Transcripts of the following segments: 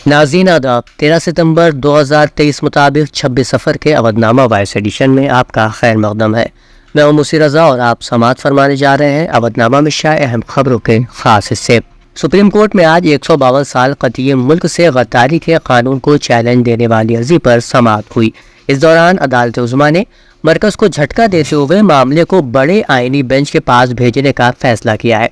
ناظرین آداب، 13 ستمبر 2023 مطابق 26 سفر کے اودھ نامہ وائس ایڈیشن میں آپ کا خیر مقدم ہے۔ میں ہوں موسی رضا اور آپ سماعت فرمانے جا رہے ہیں اودھ نامہ میں شائع اہم خبروں کے خاص حصے۔ سپریم کورٹ میں آج 152 سال قدیم ملک سے غداری کے قانون کو چیلنج دینے والی عرضی پر سماعت ہوئی۔ اس دوران عدالت عظمیٰ نے مرکز کو جھٹکا دیتے ہوئے معاملے کو بڑے آئینی بینچ کے پاس بھیجنے کا فیصلہ کیا ہے۔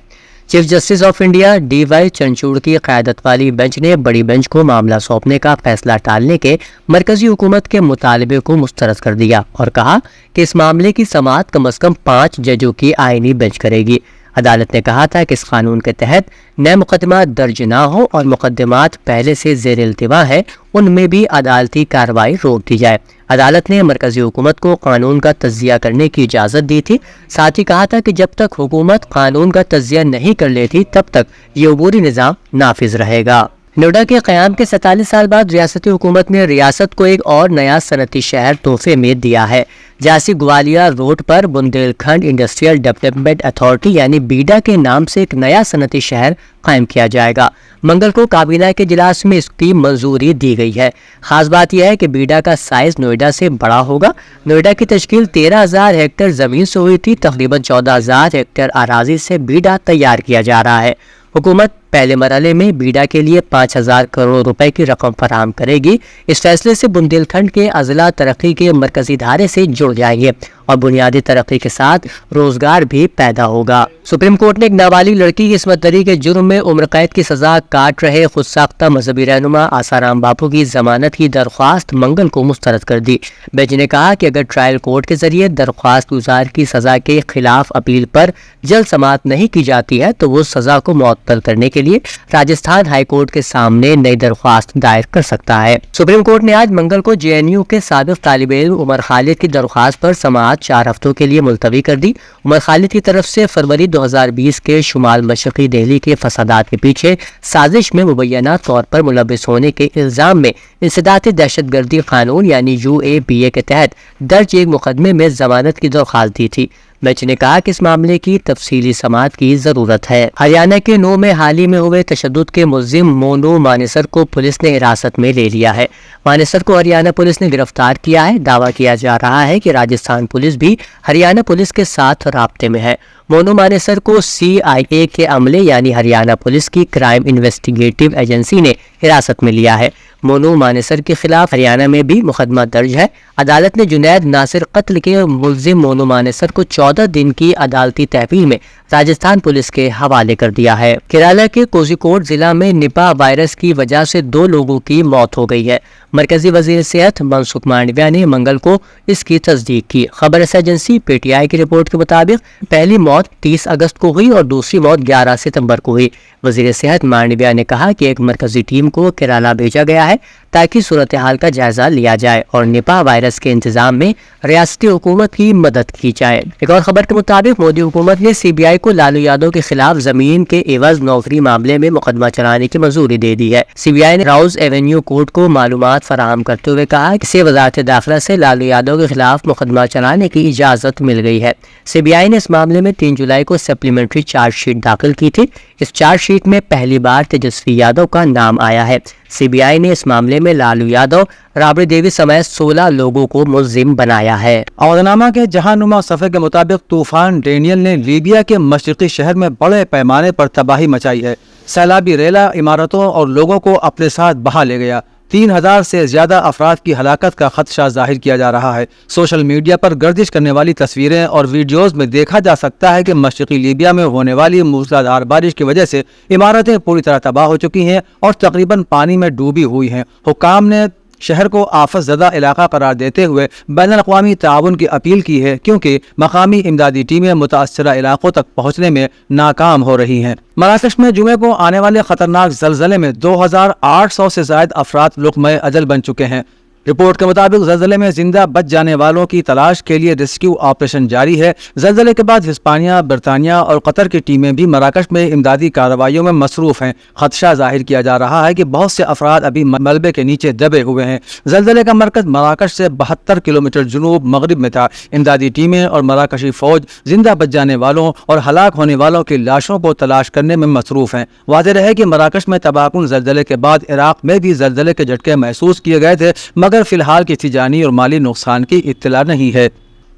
Chief justice of India D Y Chandrachud کی قیادت والی بینچ نے بڑی بینچ کو معاملہ سونپنے کا فیصلہ ٹالنے کے مرکزی حکومت کے مطالبے کو مسترد کر دیا اور کہا کہ اس معاملے کی سماعت کم از کم 5 ججوں کی آئینی بینچ کرے گی۔ عدالت نے کہا تھا کہ اس قانون کے تحت نئے مقدمات درج نہ ہو اور مقدمات پہلے سے زیر التوا ہے ان میں بھی عدالتی کارروائی روک دی جائے۔ عدالت نے مرکزی حکومت کو قانون کا تجزیہ کرنے کی اجازت دی تھی، ساتھ ہی کہا تھا کہ جب تک حکومت قانون کا تجزیہ نہیں کر لیتی تب تک یہ عبوری نظام نافذ رہے گا۔ نوئیڈا کے قیام کے 47 سال بعد ریاستی حکومت نے ریاست کو ایک اور نیا صنعتی شہر تحفے میں دیا ہے۔ جھانسی گوالیار روڈ پر بندیل کھنڈ انڈسٹریل ڈیولپمنٹ اتھارٹی یعنی بیڈا کے نام سے ایک نیا صنعتی شہر قائم کیا جائے گا۔ منگل کو کابینہ کے اجلاس میں اس کی منظوری دی گئی ہے۔ خاص بات یہ ہے کہ بیڈا کا سائز نوئیڈا سے بڑا ہوگا۔ نوئیڈا کی تشکیل 13,000 ہیکٹر زمین سے ہوئی تھی۔ تقریباً 14,000 ہیکٹر اراضی سے بیڈا تیار کیا جا رہا ہے۔ حکومت پہلے مرحلے میں بیڈا کے لیے 5,000 کروڑ روپے کی رقم فراہم کرے گی۔ اس فیصلے سے بندیل کھنڈ کے اضلاع ترقی کے مرکزی دھارے سے جڑ جائیں گے اور بنیادی ترقی کے ساتھ روزگار بھی پیدا ہوگا۔ سپریم کورٹ نے ایک نابالغ لڑکی کی عصمت دری کے جرم میں عمر قید کی سزا کاٹ رہے خود ساختہ مذہبی رہنما آسارام باپو کی ضمانت کی درخواست منگل کو مسترد کر دی۔ بینچ نے کہا کہ اگر ٹرائل کورٹ کے ذریعے درخواست گزار کی سزا کے خلاف اپیل پر جلد سماعت نہیں کی جاتی ہے تو وہ سزا کو معطل کرنے کے لیے راجستھان ہائی کورٹ کے سامنے نئی درخواست دائر کر سکتا ہے۔ سپریم کورٹ نے آج منگل کو جے این یو کے سابق طالب علم عمر خالد کی درخواست پر سماعت 4 ہفتوں کے لیے ملتوی کر دی۔ عمر خالد کی طرف سے فروری 2020 کے شمال مشرقی دہلی کے فسادات کے پیچھے سازش میں مبینہ طور پر ملوث ہونے کے الزام میں انسداد دہشت گردی قانون یعنی UAPA کے تحت درج ایک مقدمے میں ضمانت کی درخواست دی تھی۔ بینچ نے کہا کہ اس معاملے کی تفصیلی سماعت کی ضرورت ہے۔ ہریانہ کے نو میں حال ہی میں ہوئے تشدد کے ملزم مونو مانیسر کو پولیس نے حراست میں لے لیا ہے۔ مانیسر کو ہریانہ پولیس نے گرفتار کیا ہے۔ دعویٰ کیا جا رہا ہے کہ راجستھان پولیس بھی ہریانہ پولیس کے ساتھ رابطے میں ہے۔ مونو مانیسر کو CIA کے عملے یعنی ہریانہ پولیس کی کرائم انویسٹیگیٹو ایجنسی نے حراست میں لیا ہے۔ مونو مانیسر کے خلاف ہریانہ میں بھی مقدمہ درج ہے۔ عدالت نے جنید ناصر قتل کے ملزم مونو مانیسر کو 14 دن کی عدالتی تحویل میں راجستھان پولیس کے حوالے کر دیا ہے۔ کیرالہ کے کوزیکوڈ ضلع میں نپاہ وائرس کی وجہ سے 2 لوگوں کی موت ہو گئی ہے۔ مرکزی وزیر صحت منسکھ مانڈویا نے منگل کو اس کی تصدیق کی۔ خبر رساں ایجنسی PTI کی رپورٹ کے مطابق پہلی موت 30 اگست کو ہوئی اور دوسری موت 11 ستمبر کو ہوئی۔ وزیر صحت مانڈویا نے کہا کہ ایک مرکزی ٹیم کو کیرالہ بھیجا گیا ہے تاکہ صورتحال کا جائزہ لیا جائے اور نپاہ وائرس کے انتظام میں ریاستی حکومت کی مدد کی جائے۔ ایک اور خبر کے مطابق مودی حکومت نے CBI کو لالو یادو کے خلاف زمین کے عوض نوکری معاملے میں مقدمہ چلانے کی منظوری دے دی ہے۔ CBI نے راؤز ایونیو کورٹ کو معلومات فراہم کرتے ہوئے کہا کہ اسے وزارت داخلہ سے لالو یادو کے خلاف مقدمہ چلانے کی اجازت مل گئی ہے۔ CBI نے اس معاملے میں 3 جولائی کو سپلیمنٹری چارج شیٹ داخل کی تھی۔ اس چارج شیٹ میں پہلی بار تیجسوی یادو کا نام آیا ہے۔ CBI نے اس معاملے میں لالو یادو، رابڑی دیوی سمیت 16 لوگوں کو ملزم بنایا ہے۔ اودھنامہ کے جہانما صفحے کے مطابق طوفان ڈینیل نے لیبیا کے مشرقی شہر میں بڑے پیمانے پر تباہی مچائی ہے۔ سیلابی ریلا عمارتوں اور لوگوں کو اپنے ساتھ بہا لے گیا۔ 3,000 سے زیادہ افراد کی ہلاکت کا خدشہ ظاہر کیا جا رہا ہے۔ سوشل میڈیا پر گردش کرنے والی تصویریں اور ویڈیوز میں دیکھا جا سکتا ہے کہ مشرقی لیبیا میں ہونے والی موسلادھار بارش کی وجہ سے عمارتیں پوری طرح تباہ ہو چکی ہیں اور تقریباً پانی میں ڈوبی ہوئی ہیں۔ حکام نے شہر کو آفت زدہ علاقہ قرار دیتے ہوئے بین الاقوامی تعاون کی اپیل کی ہے کیونکہ مقامی امدادی ٹیمیں متاثرہ علاقوں تک پہنچنے میں ناکام ہو رہی ہیں۔ مراکش میں جمعے کو آنے والے خطرناک زلزلے میں 2,800 سے زائد افراد لقمۂ اجل بن چکے ہیں۔ رپورٹ کے مطابق زلزلے میں زندہ بچ جانے والوں کی تلاش کے لیے ریسکیو آپریشن جاری ہے۔ زلزلے کے بعد ہسپانیہ، برطانیہ اور قطر کی ٹیمیں بھی مراکش میں امدادی کارروائیوں میں مصروف ہیں۔ خدشہ ظاہر کیا جا رہا ہے کہ بہت سے افراد ابھی ملبے کے نیچے دبے ہوئے ہیں۔ زلزلے کا مرکز مراکش سے 72 کلومیٹر جنوب مغرب میں تھا۔ امدادی ٹیمیں اور مراکشی فوج زندہ بچ جانے والوں اور ہلاک ہونے والوں کی لاشوں کو تلاش کرنے میں مصروف ہیں۔ واضح رہے کہ مراکش میں تباہ کن زلزلے کے بعد عراق میں بھی زلزلے کے جھٹکے محسوس کیے گئے تھے، مگر فی الحال کسی جانی اور مالی نقصان کی اطلاع نہیں ہے۔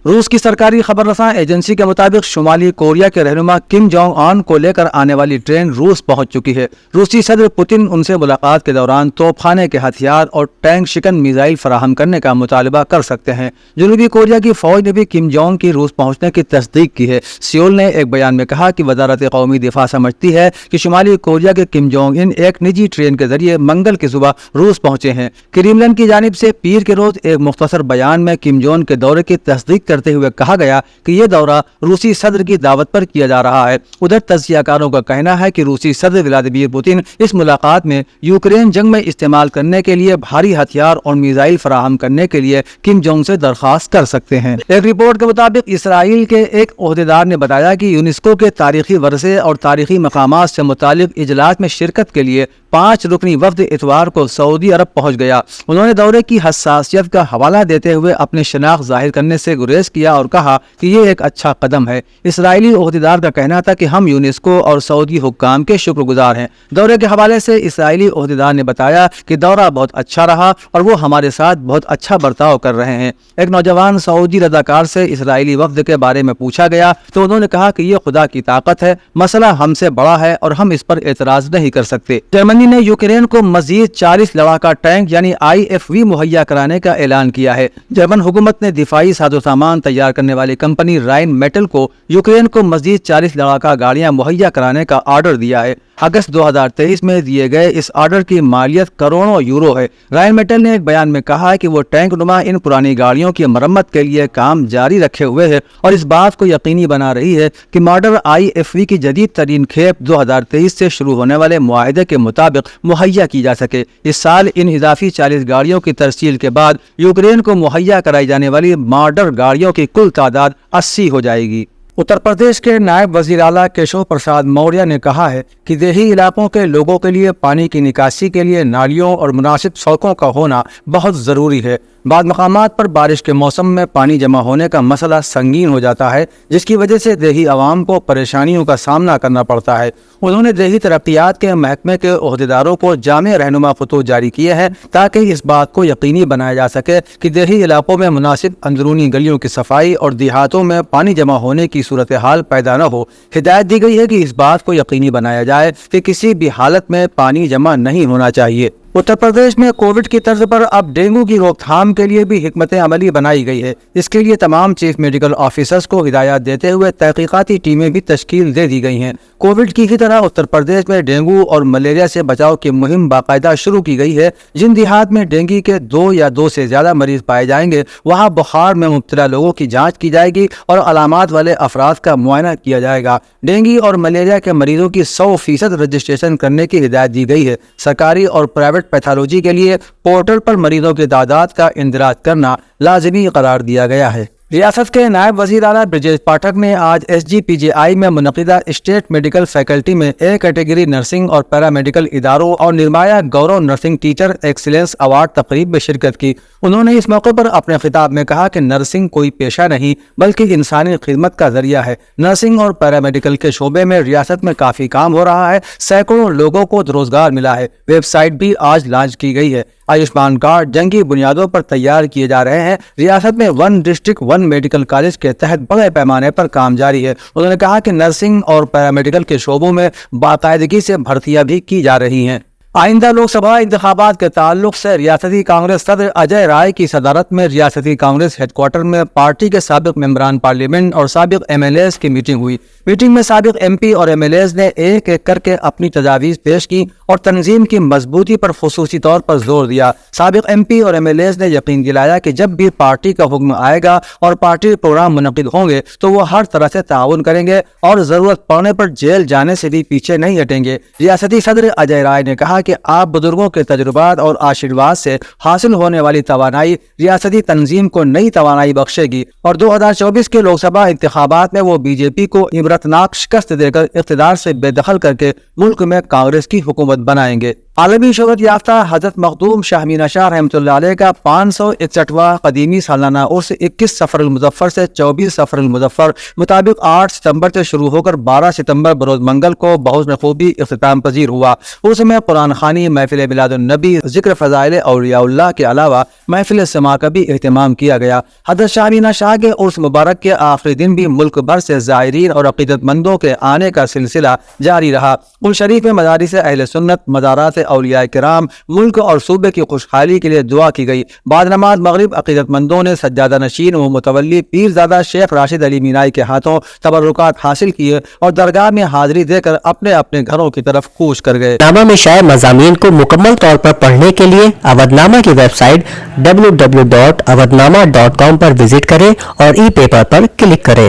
روس کی سرکاری خبر رساں ایجنسی کے مطابق شمالی کوریا کے رہنما کم جونگ آن کو لے کر آنے والی ٹرین روس پہنچ چکی ہے۔ روسی صدر پوتن ان سے ملاقات کے دوران توپ خانے کے ہتھیار اور ٹینک شکن میزائل فراہم کرنے کا مطالبہ کر سکتے ہیں۔ جنوبی کوریا کی فوج نے بھی کم جونگ کی روس پہنچنے کی تصدیق کی ہے۔ سیول نے ایک بیان میں کہا کہ وزارت قومی دفاع سمجھتی ہے کہ شمالی کوریا کے کم جونگ ان ایک نجی ٹرین کے ذریعے منگل کی صبح روس پہنچے ہیں۔ کریملن کی جانب سے پیر کے روز ایک مختصر بیان میں کم جونگ کے دورے کی تصدیق کرتے ہوئے کہا گیا کہ یہ دورہ روسی صدر کی دعوت پر کیا جا رہا ہے۔ ادھر تجزیہ کاروں کا کہنا ہے کہ روسی صدر ولادیمیر پوتن اس ملاقات میں یوکرین جنگ میں استعمال کرنے کے لیے بھاری ہتھیار اور میزائل فراہم کرنے کے لیے کم جونگ سے درخواست کر سکتے ہیں۔ ایک رپورٹ کے مطابق اسرائیل کے ایک عہدیدار نے بتایا کہ یونیسکو کے تاریخی ورثے اور تاریخی مقامات سے متعلق اجلاس میں شرکت کے لیے 5 رکنی وفد اتوار کو سعودی عرب پہنچ گیا۔ انہوں نے دورے کی حساسیت کا حوالہ دیتے ہوئے اپنے شناخت ظاہر کرنے سے گریز کیا اور کہا کہ یہ ایک اچھا قدم ہے۔ اسرائیلی عہدیدار کا کہنا تھا کہ ہم یونیسکو اور سعودی حکام کے شکر گزار ہیں۔ دورے کے حوالے سے اسرائیلی عہدیدار نے بتایا کہ دورہ بہت اچھا رہا اور وہ ہمارے ساتھ بہت اچھا برتاؤ کر رہے ہیں۔ ایک نوجوان سعودی رضاکار سے اسرائیلی وفد کے بارے میں پوچھا گیا تو انہوں نے کہا کہ یہ خدا کی طاقت ہے، مسئلہ ہم سے بڑا ہے اور ہم اس پر اعتراض نہیں کر سکتے۔ جرمنی نے یوکرین کو مزید 40 لڑاکا ٹینک یعنی IFV مہیا کرانے کا اعلان کیا ہے۔ جرمن حکومت نے دفاعی ساز و سامان تیار کرنے والی کمپنی رائن میٹل کو یوکرین کو مزید 40 لڑاکا گاڑیاں مہیا کرانے کا آرڈر دیا ہے۔ اگست 2023 میں دیے گئے اس آرڈر کی مالیت کروڑوں یورو ہے۔ رائن میٹل نے ایک بیان میں کہا ہے کہ وہ ٹینک نما ان پرانی گاڑیوں کی مرمت کے لیے کام جاری رکھے ہوئے ہے اور اس بات کو یقینی بنا رہی ہے کہ ماڈل IFV کی جدید ترین کھیپ 2023 سے شروع ہونے والے معاہدے کے مطابق مہیا کی جا سکے۔ اس سال ان اضافی 40 گاڑیوں کی ترسیل کے بعد یوکرین کو مہیا کرائی جانے والی ماڈل گاڑیوں کی کل تعداد 80 ہو جائے گی۔ اتر پردیش کے نائب وزیر اعلیٰ کیشو پرساد موریہ نے کہا ہے کہ دیہی علاقوں کے لوگوں کے لیے پانی کی نکاسی کے لیے نالیوں اور مناسب سڑکوں کا ہونا بہت ضروری ہے۔ بعض مقامات پر بارش کے موسم میں پانی جمع ہونے کا مسئلہ سنگین ہو جاتا ہے، جس کی وجہ سے دیہی عوام کو پریشانیوں کا سامنا کرنا پڑتا ہے۔ انہوں نے دیہی ترقیات کے محکمے کے عہدیداروں کو جامع رہنما خطوط جاری کیے ہیں تاکہ اس بات کو یقینی بنایا جا سکے کہ دیہی علاقوں میں مناسب اندرونی گلیوں کی صفائی اور دیہاتوں میں پانی جمع ہونے کی صورتحال پیدا نہ ہو۔ ہدایت دی گئی ہے کہ اس بات کو یقینی بنایا جائے کہ کسی بھی حالت میں پانی جمع نہیں ہونا چاہیے۔ اتر پردیش میں کووڈ کی طرز پر اب ڈینگو کی روک تھام کے لیے بھی حکمت عملی بنائی گئی ہے۔ اس کے لیے تمام چیف میڈیکل آفیسرز کو ہدایات دیتے ہوئے تحقیقاتی ٹیمیں بھی تشکیل دے دی گئی ہیں۔ کووڈ کی ہی طرح اتر پردیش میں ڈینگو اور ملیریا سے بچاؤ کی مہم باقاعدہ شروع کی گئی ہے۔ جن دیہات میں ڈینگی کے 2 یا 2 سے زیادہ مریض پائے جائیں گے وہاں بخار میں مبتلا لوگوں کی جانچ کی جائے گی اور علامات والے افراد کا معائنہ کیا جائے گا۔ ڈینگی اور ملیریا کے مریضوں کی 100% رجسٹریشن کرنے کی ہدایت دی گئی ہے۔ سرکاری اور پرائیویٹ پیتھولوجی کے لیے پورٹل پر مریضوں کی تعداد کا اندراج کرنا لازمی قرار دیا گیا ہے۔ ریاست کے نائب وزیر اعلیٰ برجیش پاٹھک نے آج SGPJI میں منعقدہ اسٹیٹ میڈیکل فیکلٹی میں A کیٹیگری نرسنگ اور پیرامیڈیکل اداروں اور نرمایا گورو نرسنگ ٹیچر ایکسیلنس ایوارڈ تقریب میں شرکت کی۔ انہوں نے اس موقع پر اپنے خطاب میں کہا کہ نرسنگ کوئی پیشہ نہیں بلکہ انسانی خدمت کا ذریعہ ہے۔ نرسنگ اور پیرامیڈیکل کے شعبے میں ریاست میں کافی کام ہو رہا ہے، سینکڑوں لوگوں کو روزگار ملا ہے۔ ویب سائٹ بھی آج لانچ کی گئی ہے۔ آیوشمان کارڈ جنگی بنیادوں پر تیار کیے جا رہے ہیں۔ ریاست میں 1 ڈسٹرکٹ 1 میڈیکل کالج کے تحت بڑے پیمانے پر کام جاری ہے۔ انہوں نے کہا کہ نرسنگ اور پیرامیڈیکل کے شعبوں میں باقاعدگی سے بھرتیاں بھی کی جا رہی ہیں۔ آئندہ لوک سبھا انتخابات کے تعلق سے ریاستی کانگریس صدر اجے رائے کی صدارت میں ریاستی کانگریس ہیڈ کوارٹر میں پارٹی کے سابق ممبران پارلیمنٹ اور سابق MLAs کی میٹنگ ہوئی۔ میٹنگ میں سابق MP اور MLAs نے ایک ایک کر کے اپنی تجاویز پیش کی اور تنظیم کی مضبوطی پر خصوصی طور پر زور دیا۔ سابق MP اور MLAs نے یقین دلایا کہ جب بھی پارٹی کا حکم آئے گا اور پارٹی پروگرام منعقد ہوں گے تو وہ ہر طرح سے تعاون کریں گے اور ضرورت پڑنے پر جیل جانے سے بھی پیچھے نہیں ہٹیں گے۔ ریاستی صدر اجے رائے نے کہا کہ آپ بزرگوں کے تجربات اور آشرواد سے حاصل ہونے والی توانائی ریاستی تنظیم کو نئی توانائی بخشے گی اور 2024 کے لوک سبھا انتخابات میں وہ بی جے پی کو عبرتناک شکست دے کر اقتدار سے بے دخل کر کے ملک میں کانگریس کی حکومت بنائیں گے۔ عالمی شہرت یافتہ حضرت مخدوم شاہ مینہ شاہ رحمۃ اللہ علیہ کا 561واں قدیمی سالانہ عرس 21 صفر المظفر سے 24 صفر المظفر مطابق 8 ستمبر سے شروع ہو کر 12 ستمبر بروز منگل کو بحسن خوبی اختتام پذیر ہوا۔ اس میں قرآن خوانی، محفل میلاد النبی، ذکر فضائل اولیاء اللہ کے علاوہ محفل سماع کا بھی اہتمام کیا گیا۔ حضرت شاہ مینہ شاہ کے عرس مبارک کے آخری دن بھی ملک بھر سے زائرین اور عقیدت مندوں کے آنے کا سلسلہ جاری رہا۔ قم شریف میں مدارس اہل سنت، مزارات اولیاء کرام، ملک اور صوبے کی خوشحالی کے لیے دعا کی گئی۔ بعد نماز مغرب عقیدت مندوں نے سجادہ نشین و متولی پیرزادہ شیخ راشد علی مینائی کے ہاتھوں تبرکات حاصل کیے اور درگاہ میں حاضری دے کر اپنے اپنے گھروں کی طرف کوچ کر گئے۔ نامہ میں شائع مضامین کو مکمل طور پر پڑھنے کے لیے اودنامہ کی ویب سائٹ www.awadnama.com پر وزٹ کریں اور ای پیپر پر کلک کریں۔